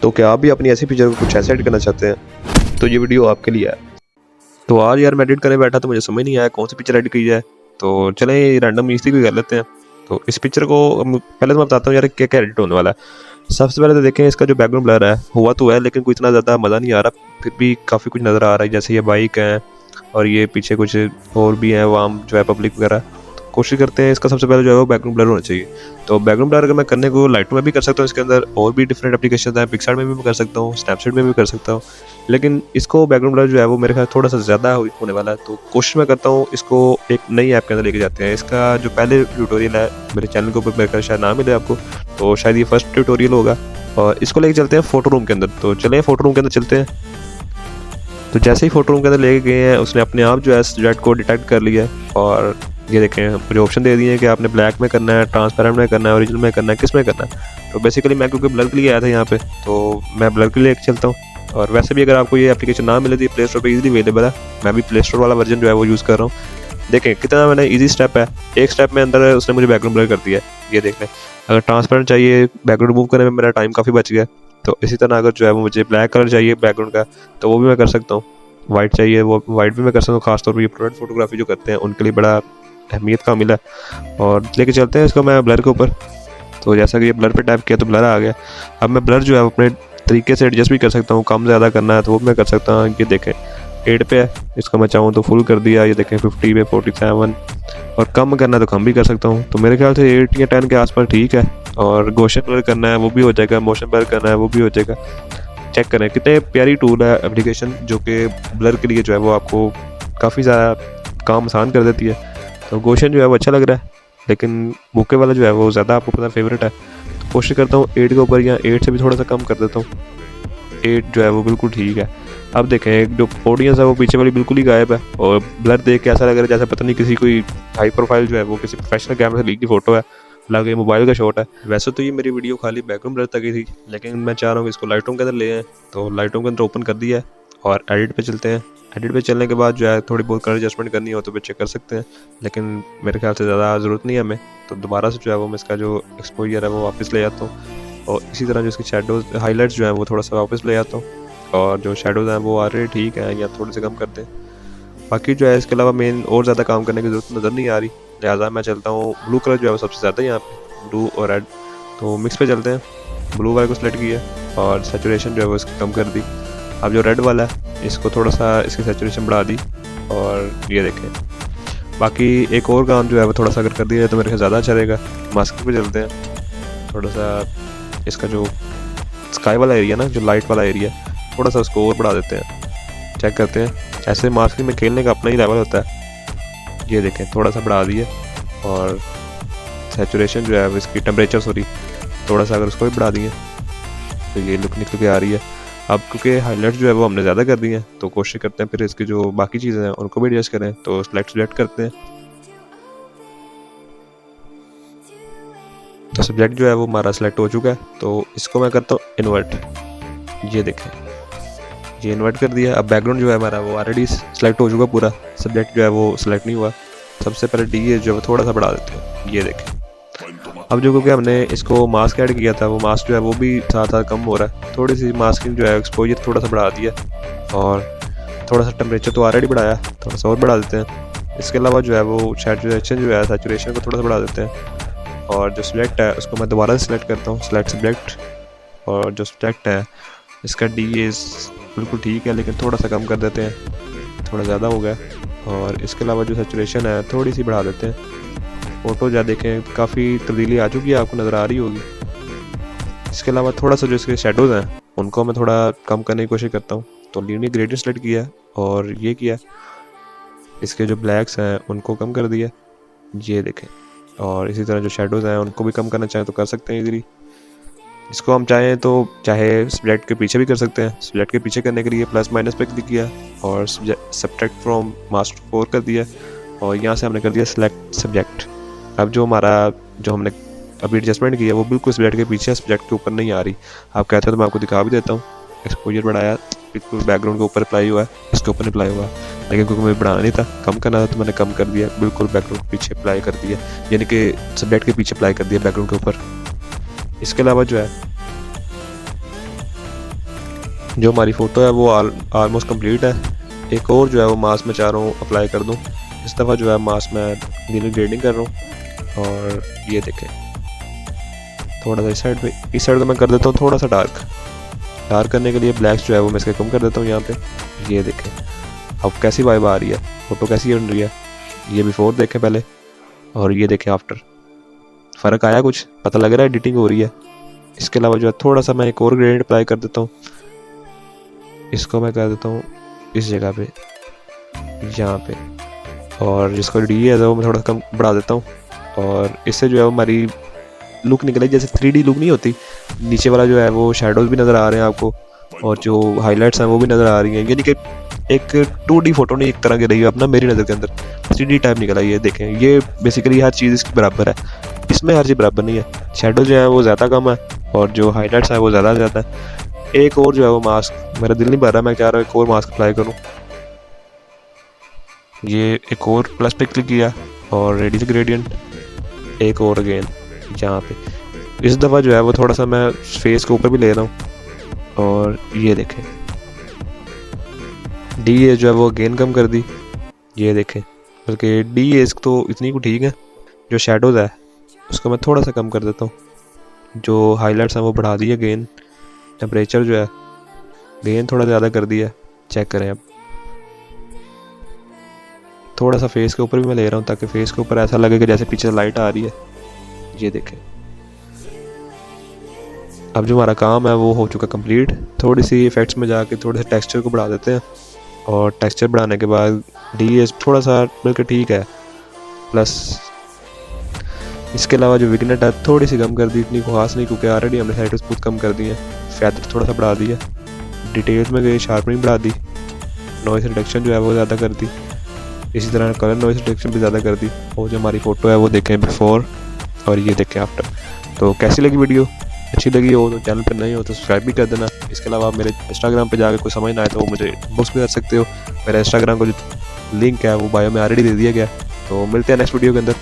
तो क्या आप भी अपनी ऐसी पिक्चर को कुछ ऐसे एडिट करना चाहते हैं तो ये वीडियो आपके लिए है। तो आज यार मैं एडिट करने बैठा तो मुझे समझ नहीं आया कौन सी पिक्चर एडिट की जाए, तो चलें रैंडम इसी को कर लेते हैं। तो इस पिक्चर को पहले तो मैं बताता हूँ यार क्या क्या एडिट होने वाला है। सबसे पहले तो देखें इसका जो बैकग्राउंड ब्लर है हुआ तो है, लेकिन कोई इतना ज़्यादा मज़ा नहीं आ रहा, फिर भी काफ़ी कुछ नज़र आ रहा है। जैसे ये बाइक है और ये पीछे कुछ और भी है वहाँ जो है पब्लिक वगैरह। तो कोशिश करते हैं इसका सबसे पहले जो है वो बैकग्राउंड ब्लर होना चाहिए। तो बैकग्राउंड ब्लर अगर मैं करने को लाइटरूम में भी कर सकता हूँ, इसके अंदर और भी डिफरेंट एप्लीकेशन है, पिक्सआर्ट में भी मैं कर सकता हूँ, स्नैपचैट में भी कर सकता हूँ, लेकिन इसको बैकग्राउंड ब्लर जो है वो मेरे ख्याल थोड़ा सा ज़्यादा होने वाला है। तो कोशिश मैं करता हूँ इसको एक नई ऐप के अंदर लेके जाते हैं। इसका जो पहले ट्यूटोरियल है मेरे चैनल के ऊपर मेरे ख्याल शायद ना मिले आपको, तो शायद ये फर्स्ट ट्यूटोरियल होगा और इसको लेके चलते हैं फोटो रूम के अंदर। तो चलें फोटो रूम के अंदर चलते हैं। तो जैसे ही फोटो रूम के अंदर लेके गए हैं उसने अपने आप जो है सब्जेक्ट को डिटेक्ट कर लिया है और ये देखें मुझे ऑप्शन दे दिए हैं कि आपने ब्लैक में करना है, ट्रांसपेरेंट में करना है, ओरिजिनल में करना है, किस में करना है। तो बेसिकली मैं क्योंकि ब्लर के लिए आया था यहाँ पे तो मैं ब्लर के लिए चलता हूँ। और वैसे भी अगर आपको ये एप्लीकेशन ना मिले तो ये प्ले स्टोर पर ईजिली अवेलेबल है। मैं भी प्ले स्टोर वाला वर्जन जो है वो यूज़ कर रहा हूँ। देखें कितना मैंने ईजी स्टेप है, एक स्टेप में अंदर उसने मुझे बैकग्राउंड ब्लर कर दिया है। ये देख लें, अगर ट्रांसपेरेंट चाहिए बैकग्राउंड रिमूव करने में मेरा टाइम काफ़ी बच गया। तो इसी तरह अगर जो है वो मुझे ब्लैक कलर चाहिए बैकग्राउंड का तो वो भी मैं कर सकता हूँ, वाइट चाहिए वो वाइट भी मैं कर सकता हूँ। खासतौर पर ये प्रोडक्ट फोटोग्राफी जो करते हैं उनके लिए बड़ा अहमियत का मिला। और लेके चलते हैं इसको मैं ब्लर के ऊपर। तो जैसा कि ये ब्लर पे टैप किया तो ब्लर आ गया। अब मैं ब्लर जो है अपने तरीके से एडजस्ट भी कर सकता हूँ, कम ज़्यादा करना है तो वो मैं कर सकता हूँ। ये देखें 8 पे है, इसको मैं चाहूँ तो फुल कर दिया। ये देखें 50 पे 47 और कम करना है तो कम भी कर सकता हूँ। तो मेरे ख्याल से 8 या 10 के आसपास ठीक है। और गोशन ब्लर करना है वो भी हो जाएगा, मोशन ब्लर करना है वो भी हो जाएगा। चेक करें कितने प्यारी टूल है एप्लीकेशन जो कि ब्लर के लिए जो है वो आपको काफ़ी ज़्यादा काम आसान कर देती है। तो गोशन जो है वो अच्छा लग रहा है, लेकिन बुके वाला जो है वो ज़्यादा आपको पता फेवरेट है। तो कोशिश करता हूँ 8 के ऊपर या 8 से भी थोड़ा सा कम कर देता हूँ। 8 जो है वो बिल्कुल ठीक है। अब देखें एक जो ऑडियंस है वो पीछे वाली बिल्कुल ही गायब है और ब्लर देख के ऐसा लग रहा है जैसे पता नहीं किसी कोई हाई प्रोफाइल जो है वो किसी प्रोफेशनल कैमरे से ली की फ़ोटो है, लगे मोबाइल का शॉट है। वैसे तो ये मेरी वीडियो खाली बैकग्राउंड ब्लर तक ही थी, लेकिन मैं चाह रहा हूँ कि इसको लाइटरूम के अंदर ले आए। तो लाइटरूम के अंदर ओपन कर दिया है और एडिट पे चलते हैं। एडिट पे चलने के बाद जो है थोड़ी बहुत कलर एडजस्टमेंट करनी हो तो पे चेक कर सकते हैं, लेकिन मेरे ख्याल से ज़्यादा ज़रूरत नहीं है हमें। तो दोबारा से जो है वो मैं इसका जो एक्सपोजर है वो वापस ले आता हूँ और इसी तरह जो इसकी शेडोज़ हाईलाइट्स जो है वो थोड़ा सा वापस ले आता हूँ और जो शेडोज़ हैं वो आ रहे ठीक है या थोड़े से कम कर दें। बाकी जो है इसके अलावा मेन और ज़्यादा काम करने की ज़रूरत नज़र नहीं आ रही, लिहाजा मैं चलता हूँ ब्लू कलर जो है वो सबसे ज़्यादा यहाँ पे ब्लू और रेड। तो मिक्स पे चलते हैं, ब्लू वाले को सिलेक्ट किया और सेचुरेशन जो है वो इसकी कम कर दी। अब जो रेड वाला है इसको थोड़ा सा इसकी सेचुरेशन बढ़ा दी और ये देखें। बाकी एक और काम जो है वो थोड़ा सा अगर कर दिया जाए तो मेरे ख्याल ज़्यादा अच्छा रहेगा। मास्क पे चलते हैं, थोड़ा सा इसका जो स्काई वाला एरिया ना जो लाइट वाला एरिया थोड़ा सा उसको और बढ़ा देते हैं। चेक करते हैं ऐसे मास्किंग में खेलने का अपना ही लेवल होता है। ये देखें थोड़ा सा बढ़ा दिए और सेचुरेशन जो है इसकी टेम्परेचर थोड़ा सा अगर उसको भी बढ़ा दिए तो ये लुक निकल के आ रही है। अब क्योंकि हाईलाइट्स जो है वो हमने ज़्यादा कर दी हैं तो कोशिश करते हैं फिर इसकी जो बाकी चीज़ें हैं उनको भी एडजस्ट करें। तो सिलेक्ट करते हैं। तो सब्जेक्ट जो है वो हमारा सेलेक्ट हो चुका है, तो इसको मैं करता हूँ इन्वर्ट। ये देखें ये इन्वर्ट कर दिया। अब बैकग्राउंड जो है हमारा वो ऑलरेडी सेलेक्ट हो चुका पूरा, सब्जेक्ट जो है वो सिलेक्ट नहीं हुआ। सबसे पहले डी जो है थोड़ा सा बढ़ा देते हैं। ये देखें अब जो क्योंकि हमने इसको मास्क ऐड किया था वो मास्क जो है वो भी साथ साथ कम हो रहा है। थोड़ी सी मास्किंग जो है एक्सपोजर थोड़ा सा बढ़ा दिया और थोड़ा सा टेम्परेचर तो ऑलरेडी बढ़ाया, थोड़ा सा और बढ़ा देते हैं। इसके अलावा जो है वो सैचुरेशन जो है सैचुरेशन को थोड़ा सा बढ़ा देते हैं और जो सिलेक्ट है उसको मैं दोबारा से सिलेक्ट करता हूँ, सिलेक्ट सब्जेक्ट। और जो सब्जेक्ट है इसका डी बिल्कुल ठीक है, लेकिन थोड़ा सा कम कर देते हैं, थोड़ा ज़्यादा हो गया। और इसके अलावा जो सैचुरेशन है थोड़ी सी बढ़ा देते हैं। फ़ोटो जा देखें काफ़ी तब्दीली आ चुकी है, आपको नज़र आ रही होगी। इसके अलावा थोड़ा सा जो इसके शेडोज़ हैं उनको मैं थोड़ा कम करने की कोशिश करता हूँ। तो लीनियर ग्रेडियंट सेलेक्ट किया और ये किया, इसके जो ब्लैक्स हैं उनको कम कर दिया। ये देखें और इसी तरह जो शेडोज़ हैं उनको भी कम करना चाहें तो कर सकते हैं इजीली। इसको हम चाहें तो चाहे सब्जेक्ट के पीछे भी कर सकते हैं। सब्जेक्ट के पीछे करने के लिए प्लस माइनस पे क्लिक किया और सब्ट्रैक्ट फ्रॉम मास्क 4 कर दिया और यहाँ से हमने कर दिया सिलेक्ट सब्जेक्ट। अब जो हमारा जो हमने अभी एडजस्टमेंट किया वो बिल्कुल सब्जेक्ट के पीछे सब्जेक्ट के ऊपर नहीं आ रही। आप कहते हैं तो मैं आपको दिखा भी देता हूँ। एक्सपोजर बढ़ाया बिल्कुल बैकग्राउंड के ऊपर अप्लाई हुआ है, इसके ऊपर अप्लाई हुआ है, लेकिन क्योंकि मुझे बढ़ाना नहीं था कम करना था तो मैंने कम कर दिया, बिल्कुल बैकग्राउंड के पीछे अप्लाई कर दिया, यानी कि सब्जेक्ट के पीछे अप्लाई कर दिया बैकग्राउंड के ऊपर। इसके अलावा जो है जो हमारी फ़ोटो है वो ऑलमोस्ट कंप्लीट है। एक और जो है वो मास्क मैं चाह रहा हूँ अप्लाई कर दूँ। इस दफ़ा जो है मास्क मैं नीले ग्रेडिंग कर रहा हूँ। और ये देखें थोड़ा सा इस साइड को मैं कर देता हूँ थोड़ा सा डार्क करने के लिए ब्लैक्स जो है वो मैं इसके कम कर देता हूँ यहाँ पे। ये देखें अब कैसी वाइब आ रही है, फ़ोटो कैसी बन रही है। ये बिफोर देखें पहले और ये देखें आफ्टर, फ़र्क आया, कुछ पता लग रहा है, एडिटिंग हो रही है। इसके अलावा जो है थोड़ा सा मैं एक और ग्रेडियंट अप्लाई कर देता हूँ। इसको मैं कर देता हूँ इस जगह पे, यहाँ पे, और जिसका डी है वो मैं थोड़ा कम बढ़ा देता हूँ। और इससे जो है हमारी लुक निकले जैसे 3D लुक नहीं होती। नीचे वाला जो है वो शेडोज़ भी नज़र आ रहे हैं आपको, और जो हाइलाइट्स हैं वो भी नज़र आ रही हैं। यानी कि एक 2D फोटो नहीं एक तरह की रही है अपना मेरी नज़र के अंदर, 3D टाइप निकला। ये देखें, ये बेसिकली हर चीज़ इसकी बराबर है, इसमें हर चीज़ बराबर नहीं है। शेडो जो है वो ज़्यादा कम है और जो हाईलाइट्स है वो ज़्यादा है। एक और जो है वो मास्क, मेरा दिल नहीं भर रहा, मैं चाह रहा हूँ एक और मास्क अप्लाई करूँ। ये एक और प्लस पे क्लिक किया और रेडियस ग्रेडियंट एक और अगेन यहाँ पे। इस दफ़ा जो है वो थोड़ा सा मैं फेस के ऊपर भी ले रहा हूँ। और ये देखें डी एज जो है वो अगेन कम कर दी। ये देखें, बल्कि डी एज तो इतनी को ठीक है। जो शेडोज़ है उसको मैं थोड़ा सा कम कर देता हूँ। जो हाइलाइट्स हैं वो बढ़ा दी अगेन। टेम्परेचर जो है अगेन थोड़ा ज़्यादा कर दिया। चेक करें अब, थोड़ा सा फेस के ऊपर भी मैं ले रहा हूँ ताकि फेस के ऊपर ऐसा लगे कि जैसे पीछे लाइट आ रही है। ये देखें, अब जो हमारा काम है वो हो चुका कंप्लीट। थोड़ी सी इफेक्ट्स में जाके थोड़े से टेक्सचर को बढ़ा देते हैं, और टेक्सचर बढ़ाने के बाद डी एस थोड़ा सा बल्कि ठीक है। प्लस इसके अलावा जो विगनेट है थोड़ी सी कम कर दी, इतनी खास नहीं, क्योंकि ऑलरेडी हमने साइड बहुत कम कर दी है। फैदर थोड़ा सा बढ़ा दिया, डिटेल्स में गई शार्पनिंग बढ़ा दी, नॉइस रिडक्शन जो है वो ज़्यादा कर दी, इसी तरह कलर नॉइस रिडक्शन भी ज़्यादा कर दी। और जो हमारी फ़ोटो है वो देखें बिफोर और ये देखें आफ्टर। तो कैसी लगी वीडियो? अच्छी लगी हो तो चैनल पर नहीं हो तो सब्सक्राइब भी कर देना। इसके अलावा आप मेरे इंस्टाग्राम पे जाकर कोई समझ ना आए तो वो मुझे इनबॉक्स भी कर सकते हो। मेरा इंस्टाग्राम का जो लिंक है वो बायो में ऑलरेडी दे दिया गया। तो मिलते हैं नेक्स्ट वीडियो के अंदर।